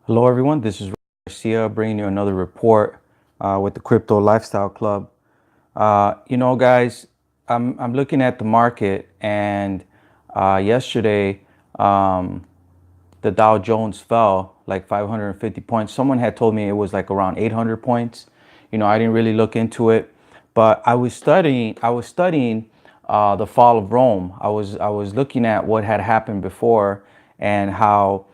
Hello, everyone. This is Garcia bringing you another report with the Crypto Lifestyle Club. Guys, I'm looking at the market, and yesterday the Dow Jones fell like 550 points. Someone had told me it was like around 800 points. I didn't really look into it, but I was studying. The fall of Rome. I was looking at what had happened before and how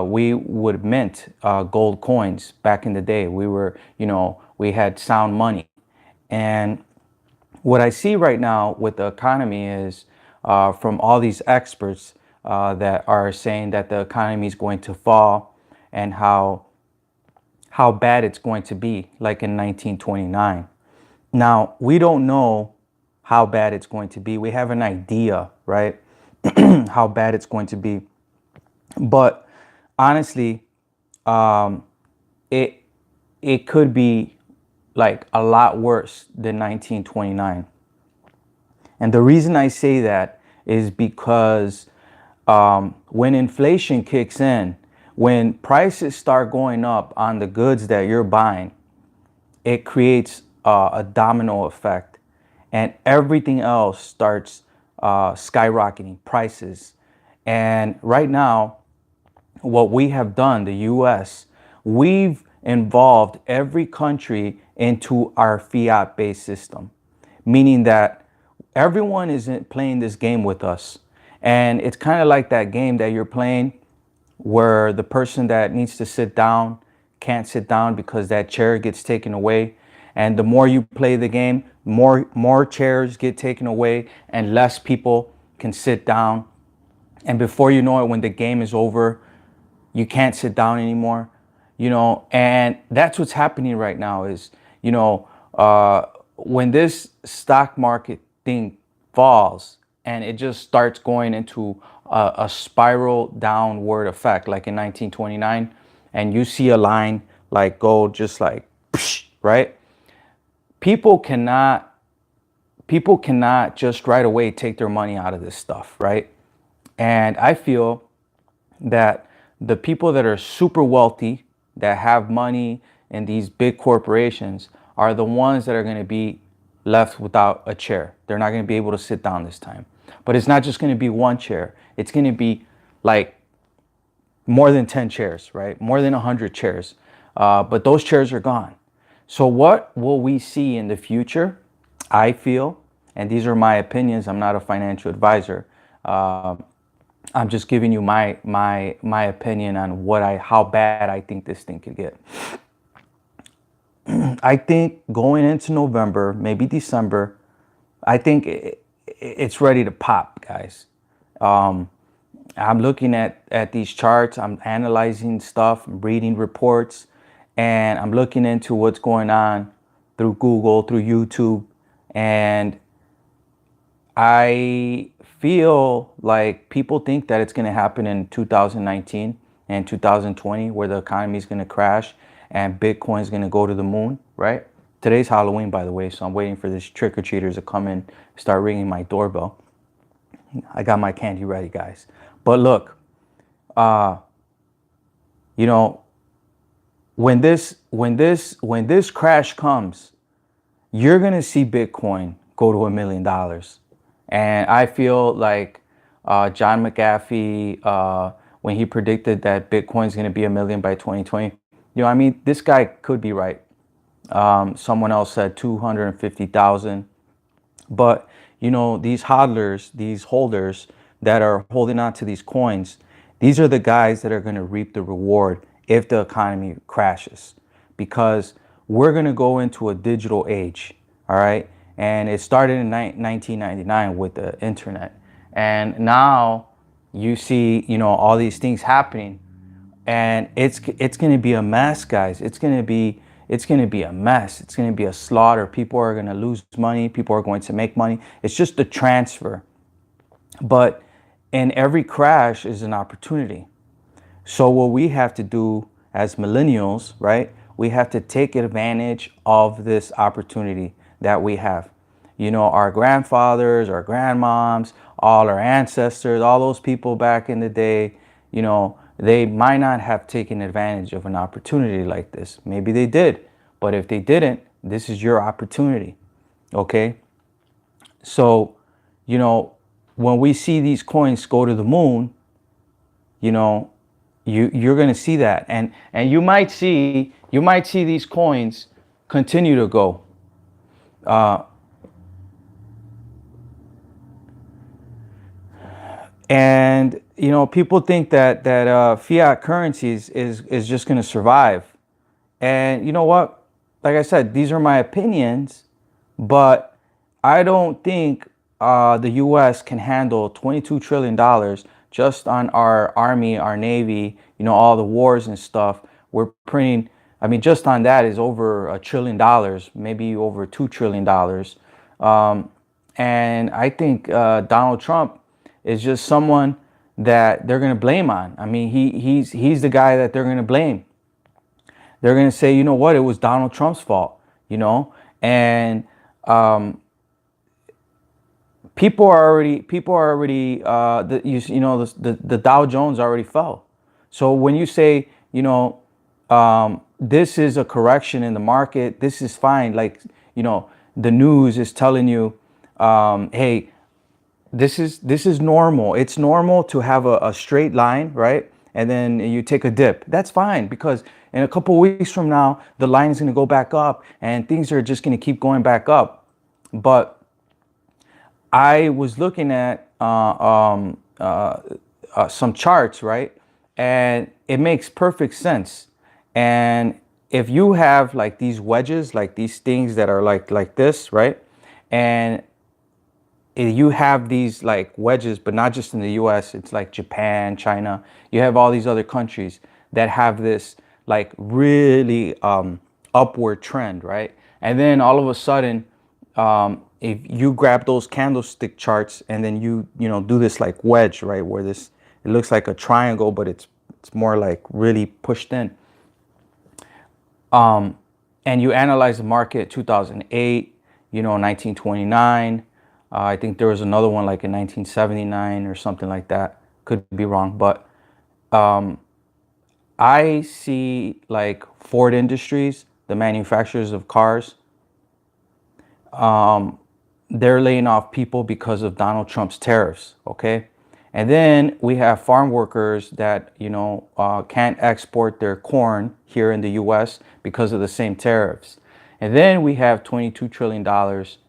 we would mint gold coins back in the day. We had sound money, and what I see right now with the economy is from all these experts that are saying that the economy is going to fall and how bad it's going to be, like in 1929. Now, we don't know how bad it's going to be. We have an idea, right? How bad it's going to be. But honestly, um, it it could be like a lot worse than 1929. And the reason I say that is because when inflation kicks in, when prices start going up on the goods that you're buying, it creates a domino effect, and everything else starts skyrocketing prices. And right now, what we have done, the US, we've involved every country into our fiat based system, meaning that everyone isn't playing this game with us. And it's kind of like that game that you're playing where the person that needs to sit down can't sit down because that chair gets taken away. And the more you play the game, more chairs get taken away and less people can sit down. And before you know it, when the game is over, you can't sit down anymore. And that's what's happening right now is, when this stock market thing falls and it just starts going into a spiral downward effect, like in 1929, and you see a line like go just like, right? People cannot, people cannot just right away take their money out of this stuff, right? And I feel that the people that are super wealthy, that have money in these big corporations, are the ones that are going to be left without a chair. They're not going to be able to sit down this time. But it's not just going to be one chair. It's going to be like more than 10 chairs, right? More than 100 chairs. But those chairs are gone. So what will we see in the future? I feel, and these are my opinions, I'm not a financial advisor. I'm just giving you my opinion on how bad I think this thing could get. I think going into November, maybe December, I think it's ready to pop, guys. I'm looking at these charts. I'm analyzing stuff. I'm reading reports, and I'm looking into what's going on through Google, through YouTube, and I feel like people think that it's going to happen in 2019 and 2020, where the economy is going to crash and Bitcoin is going to go to the moon, right? Today's Halloween, by the way, so I'm waiting for these trick-or-treaters to come in, start ringing my doorbell. I got my candy ready, guys. But look, uh, you know, when this crash comes, you're gonna see Bitcoin go to $1 million. And I feel like John McAfee, when he predicted that Bitcoin is going to be 1 million by 2020, I mean, this guy could be right. Someone else said 250,000. But, these hodlers, these holders that are holding on to these coins, these are the guys that are going to reap the reward if the economy crashes. Because we're going to go into a digital age, all right? And it started in 1999 with the internet. And now you see, all these things happening, and it's going to be a mess, guys. It's going to be a mess. It's going to be a slaughter. People are going to lose money. People are going to make money. It's just a transfer. But in every crash is an opportunity. So what we have to do as millennials, right? We have to take advantage of this opportunity that we have. Our grandfathers, our grandmoms, all our ancestors, all those people back in the day, they might not have taken advantage of an opportunity like this. Maybe they did, but if they didn't, this is your opportunity. Okay. So, you know, when we see these coins go to the moon, you know, you're going to see that, and you might see these coins continue to go. Uh, and people think that fiat currencies is just going to survive. And you know what? Like I said, these are my opinions, but I don't think the U.S. can handle $22 trillion just on our army, our navy, all the wars and stuff. We're printing, I mean, just on that is over $1 trillion, maybe over $2 trillion. And I think Donald Trump is just someone that they're going to blame on. I mean, he's the guy that they're going to blame. They're going to say, you know what, it was Donald Trump's fault, and people are already the Dow Jones already fell. So when you say, this is a correction in the market, this is fine. Like, the news is telling you, hey, this is normal. It's normal to have a straight line, right? And then you take a dip. That's fine, because in a couple of weeks from now, the line is going to go back up and things are just going to keep going back up. But I was looking at some charts, right? And it makes perfect sense. And if you have like these wedges, like these things that are like this, right? And you have these like wedges, but not just in the US, it's like Japan, China. You have all these other countries that have this like really upward trend, right? And then all of a sudden, if you grab those candlestick charts and then do this like wedge, right, where this, it looks like a triangle, but it's more like really pushed in. And you analyze the market 2008, 1929. I think there was another one like in 1979 or something like that. Could be wrong, but I see like Ford Industries, the manufacturers of cars, they're laying off people because of Donald Trump's tariffs. Okay. And then we have farm workers that, can't export their corn here in the US because of the same tariffs. And then we have $22 trillion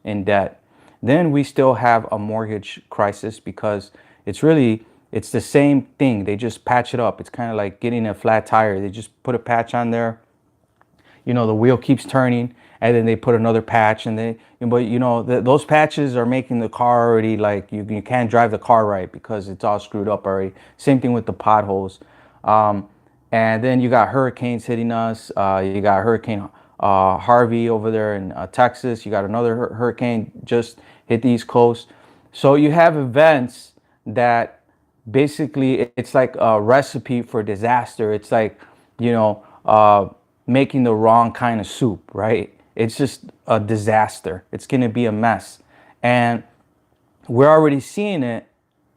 in debt. Then we still have a mortgage crisis because it's the same thing. They just patch it up. It's kind of like getting a flat tire. They just put a patch on there. The wheel keeps turning, and then they put another patch, and those patches are making the car already like you can't drive the car right because it's all screwed up already. Same thing with the potholes. And then you got hurricanes hitting us. You got Hurricane Harvey over there in Texas. You got another hurricane just hit the East Coast. So you have events that basically it's like a recipe for disaster. It's like, making the wrong kind of soup, right? It's just a disaster. It's going to be a mess. And we're already seeing it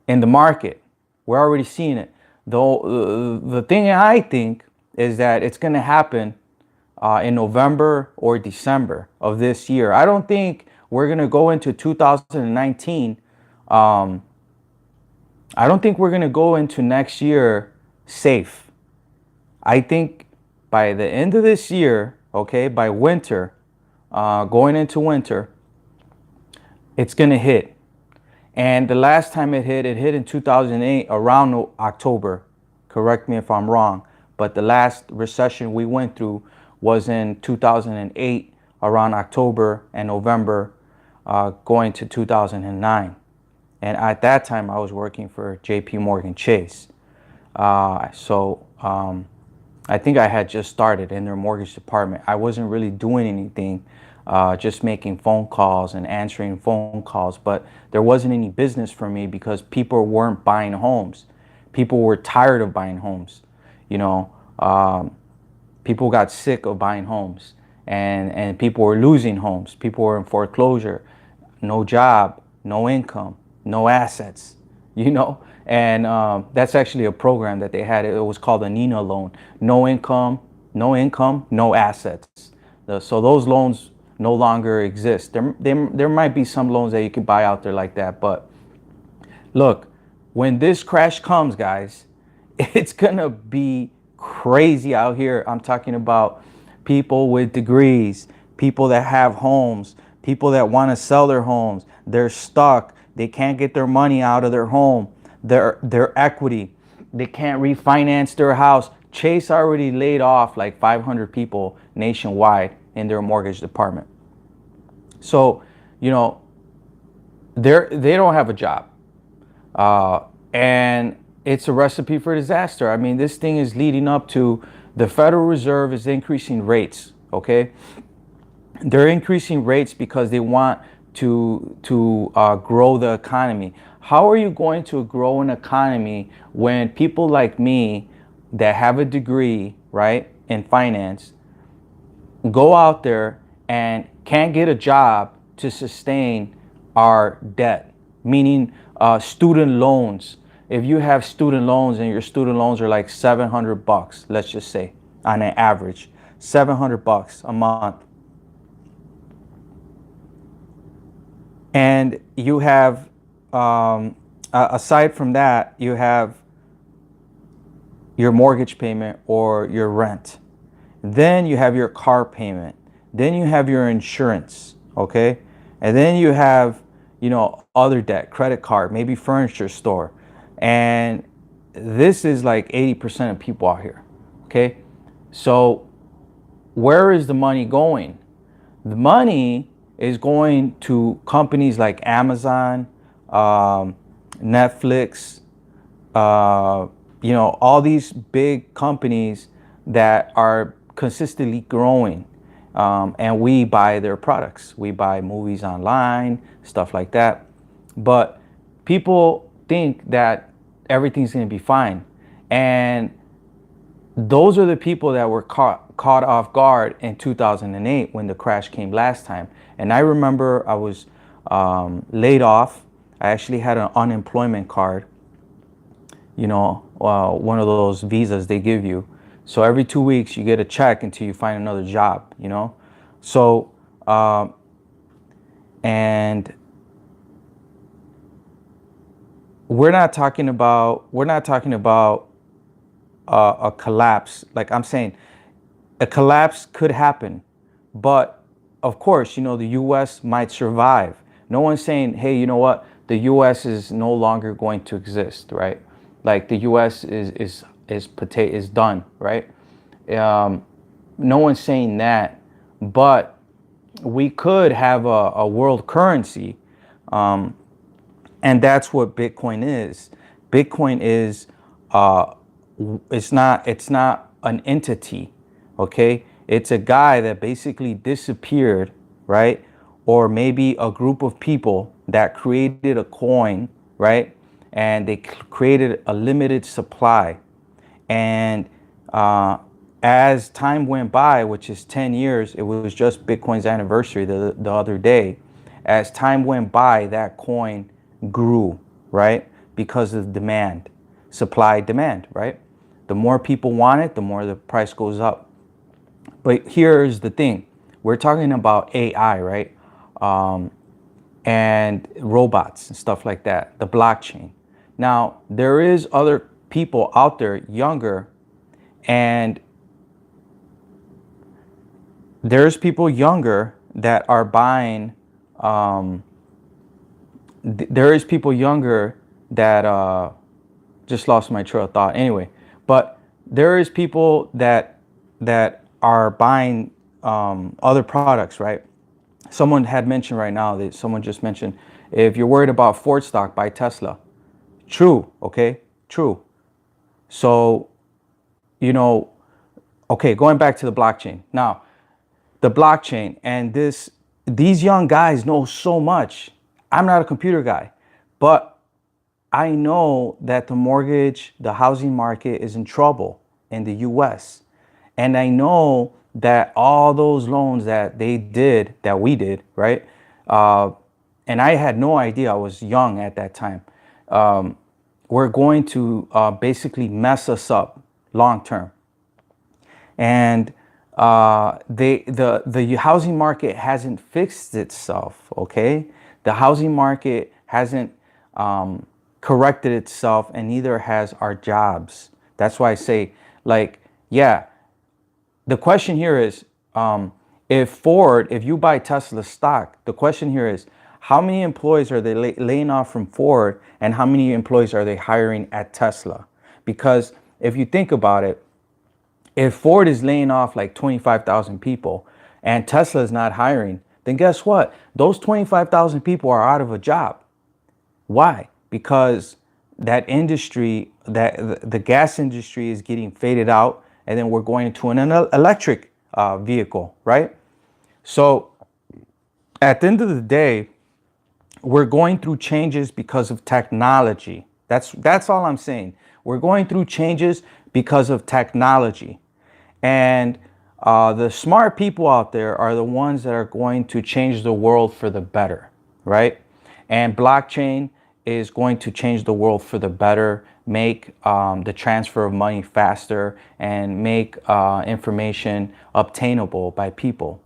in the market. We're already seeing it. Though the thing I think is that it's going to happen in November or December of this year. I don't think we're going to go into 2019. I don't think we're going to go into next year safe. I think by the end of this year, okay, by winter, going into winter, it's going to hit. And the last time it hit in 2008 around October. Correct me if I'm wrong, but the last recession we went through was in 2008 around October and November, going to 2009. And at that time I was working for JP Morgan Chase. I think I had just started in their mortgage department. I wasn't really doing anything, just making phone calls and answering phone calls. But there wasn't any business for me because people weren't buying homes. People were tired of buying homes. People got sick of buying homes, and people were losing homes. People were in foreclosure, no job, no income, no assets. you know. And that's actually a program that they had. It was called a Nina loan. No income, no income, no assets. So those loans no longer exist. There might be some loans that you could buy out there like that, but look, when this crash comes, guys, it's gonna be crazy out here. I'm talking about people with degrees, people that have homes, people that want to sell their homes. They're stuck. They can't get their money out of their home, their equity. They can't refinance their house. Chase already laid off like 500 people nationwide in their mortgage department. So, you know, they don't have a job. And it's a recipe for disaster. I mean, this thing is leading up to the Federal Reserve is increasing rates. Okay, they're increasing rates because they want to grow the economy. How are you going to grow an economy when people like me that have a degree, right, in finance, go out there and can't get a job to sustain our debt, meaning student loans. If you have student loans and your student loans are like $700, let's just say on an average, $700 a month, and you have aside from that, you have your mortgage payment or your rent. Then you have your car payment. Then you have your insurance, okay? And then you have, you know, other debt, credit card, maybe furniture store. And this is like 80% of people out here, okay? So where is the money going? The money is going to companies like Amazon, Netflix, you know, all these big companies that are consistently growing. And we buy their products. We buy movies online, stuff like that. But people think that everything's going to be fine. And those are the people that were caught off guard in 2008 when the crash came last time. And I remember I was laid off. I actually had an unemployment card, you know, one of those visas they give you. So every 2 weeks you get a check until you find another job, you know. So and we're not talking about a collapse. Like I'm saying, a collapse could happen, but of course, you know, the U.S. might survive. No one's saying, hey, you know what, the U.S. is no longer going to exist, right? Like the U.S. is done, right? No one's saying that, but we could have a world currency, and that's what Bitcoin is. Bitcoin is it's not an entity, okay? It's a guy that basically disappeared, right? Or maybe a group of people that created a coin, right? And they created a limited supply. And as time went by, which is 10 years, it was just Bitcoin's anniversary the other day. As time went by, that coin grew, right? Because of demand, supply, demand, right? The more people want it, the more the price goes up. But here's the thing. We're talking about AI, right? And robots and stuff like that, the blockchain. Now, there is other people out there younger, and there's people younger that are buying, there is people younger that, just lost my trail of thought anyway, but there is people that are buying other products, right? Someone had mentioned right now that someone just mentioned, if you're worried about Ford stock, buy Tesla. True, okay, true. So, you know, okay, going back to the blockchain. Now, the blockchain and these young guys know so much. I'm not a computer guy, but I know that the housing market is in trouble in the US. And I know that all those loans that we did, right? And I had no idea. I was young at that time. were going to basically mess us up long term. And the housing market hasn't fixed itself. Okay, the housing market hasn't corrected itself, and neither has our jobs. That's why I say, like, yeah, the question here is, if you buy Tesla stock, the question here is, how many employees are they laying off from Ford, and how many employees are they hiring at Tesla? Because if you think about it, if Ford is laying off like 25,000 people and Tesla is not hiring, then guess what? Those 25,000 people are out of a job. Why? Because that industry, that the gas industry is getting faded out, and then we're going into an electric vehicle, right? So at the end of the day, we're going through changes because of technology. That's all I'm saying. We're going through changes because of technology. And the smart people out there are the ones that are going to change the world for the better, right? And blockchain is going to change the world for the better, make the transfer of money faster, and make information obtainable by people.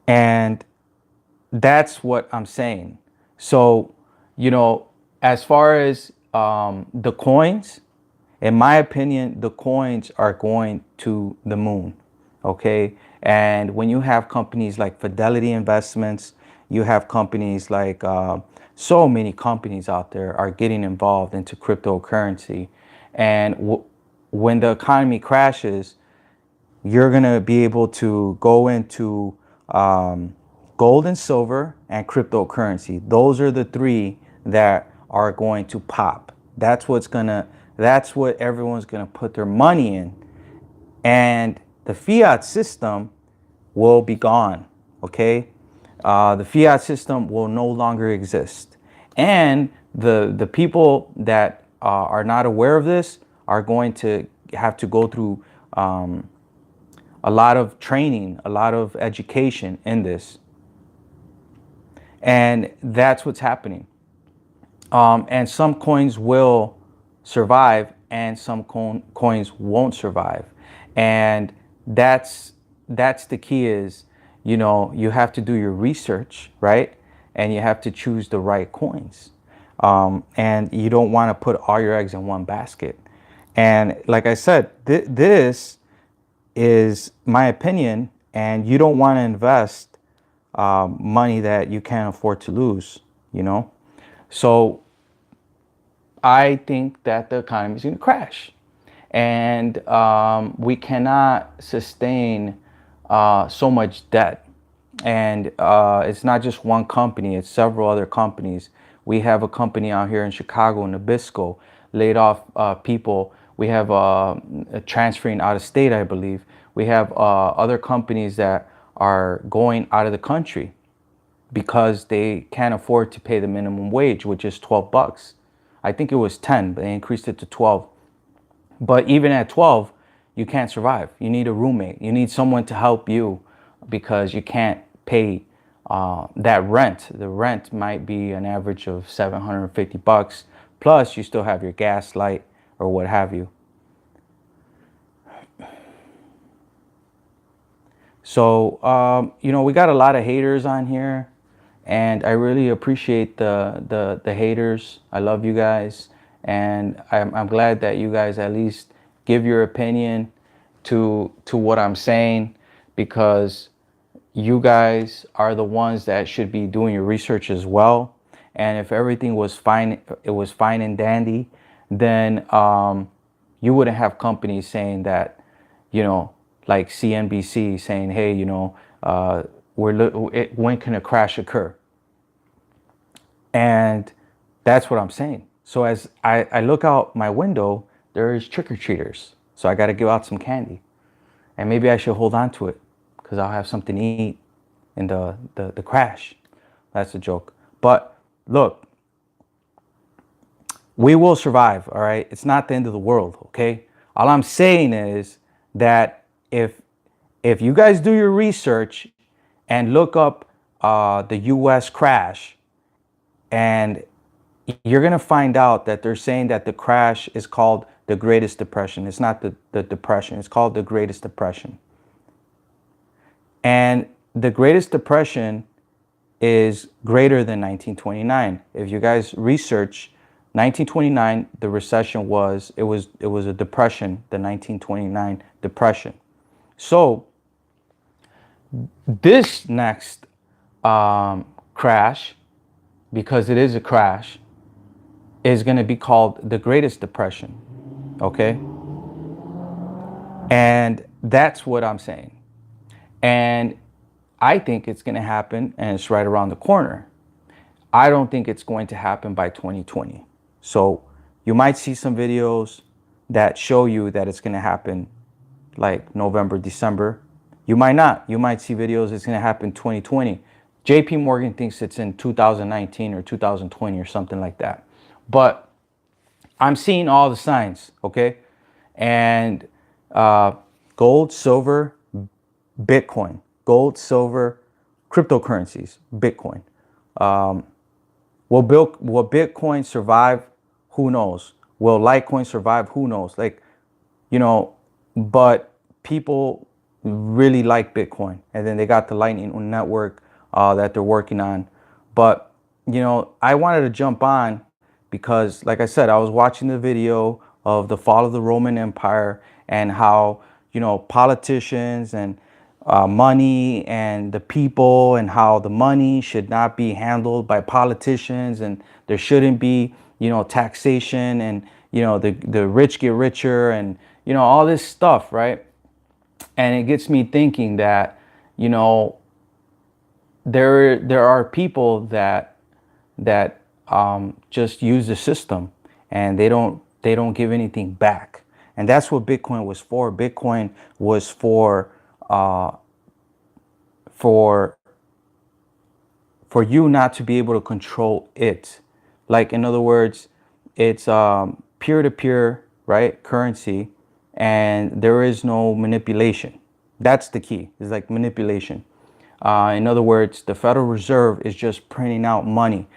And that's what I'm saying. So, as far as the coins, in my opinion, the coins are going to the moon. Okay. And when you have companies like Fidelity Investments, you have companies like so many companies out there are getting involved into cryptocurrency. And when the economy crashes, you're going to be able to go into gold and silver and cryptocurrency. Those are the three that are going to pop. That's what everyone's going to put their money in. And the fiat system will be gone. Okay. The fiat system will no longer exist. And the people that are not aware of this are going to have to go through a lot of training, a lot of education in this. And that's what's happening. And some coins will survive and some coins won't survive. And that's the key is, you have to do your research, right? And you have to choose the right coins. And you don't want to put all your eggs in one basket. And like I said, this is my opinion, and you don't want to invest money that you can't afford to lose, So I think that the economy is going to crash, and we cannot sustain so much debt. And it's not just one company, it's several other companies. We have a company out here in Chicago, Nabisco, laid off people. We have transferring out of state, I believe. We have other companies that are going out of the country because they can't afford to pay the minimum wage, which is $12. I think it was 10, but they increased it to 12. But even at 12, you can't survive. You need a roommate. You need someone to help you because you can't pay that rent. The rent might be an average of $750. Plus, you still have your gas, light, or what have you. So, we got a lot of haters on here, and I really appreciate the haters. I love you guys, and I'm glad that you guys at least give your opinion to what I'm saying, because you guys are the ones that should be doing your research as well. And if everything was fine, it was fine and dandy, then you wouldn't have companies saying that, like CNBC saying, hey, when can a crash occur? And that's what I'm saying. So as I look out my window, there's trick-or-treaters. So I got to give out some candy. And maybe I should hold on to it because I'll have something to eat in the crash. That's a joke. But look, we will survive, all right? It's not the end of the world, okay? All I'm saying is that if you guys do your research and look up the U.S. crash, and you're going to find out that they're saying that the crash is called the Greatest Depression. It's not the Depression. It's called the Greatest Depression. And the Greatest Depression is greater than 1929. If you guys research 1929, the recession was a depression, the 1929 depression. So this next crash, because it is a crash, is going to be called the Greatest Depression. Okay? And that's what I'm saying. And I think it's going to happen, and it's right around the corner. I don't think it's going to happen by 2020. So you might see some videos that show you that it's going to happen like November, December. You might not. You might see videos it's going to happen 2020. JP Morgan thinks it's in 2019 or 2020 or something like that. But I'm seeing all the signs, okay? And gold, silver, Bitcoin, gold, silver, cryptocurrencies, Bitcoin. Will Bitcoin survive? Who knows? Will Litecoin survive? Who knows? Like, but people really like Bitcoin. And then they got the Lightning Network that they're working on. But, I wanted to jump on because, like I said, I was watching the video of the fall of the Roman Empire and how, politicians and money and the people, and how the money should not be handled by politicians, and there shouldn't be, taxation, and, the rich get richer, and, all this stuff, right? And it gets me thinking that, there are people that just use the system, and they don't give anything back. And that's what Bitcoin was for. Bitcoin was for you not to be able to control it. Like, in other words, it's peer-to-peer, right, currency, and there is no manipulation. That's the key. It's like manipulation. In other words, the Federal Reserve is just printing out money,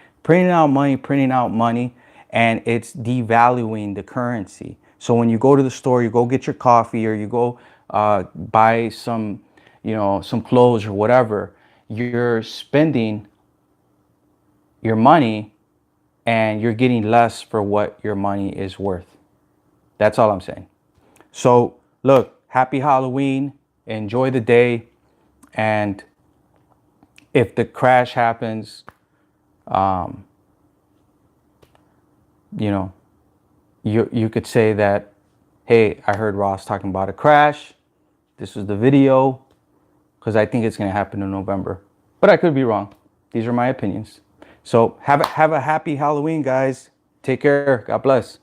and it's devaluing the currency. So when you go to the store, you go get your coffee, or you go buy some, some clothes or whatever, you're spending your money and you're getting less for what your money is worth. That's all I'm saying. So look, happy Halloween, enjoy the day. And if the crash happens, you could say that, hey, I heard Ross talking about a crash. This was the video, because I think it's going to happen in November. But I could be wrong. These are my opinions. So have a happy Halloween, guys. Take care. God bless.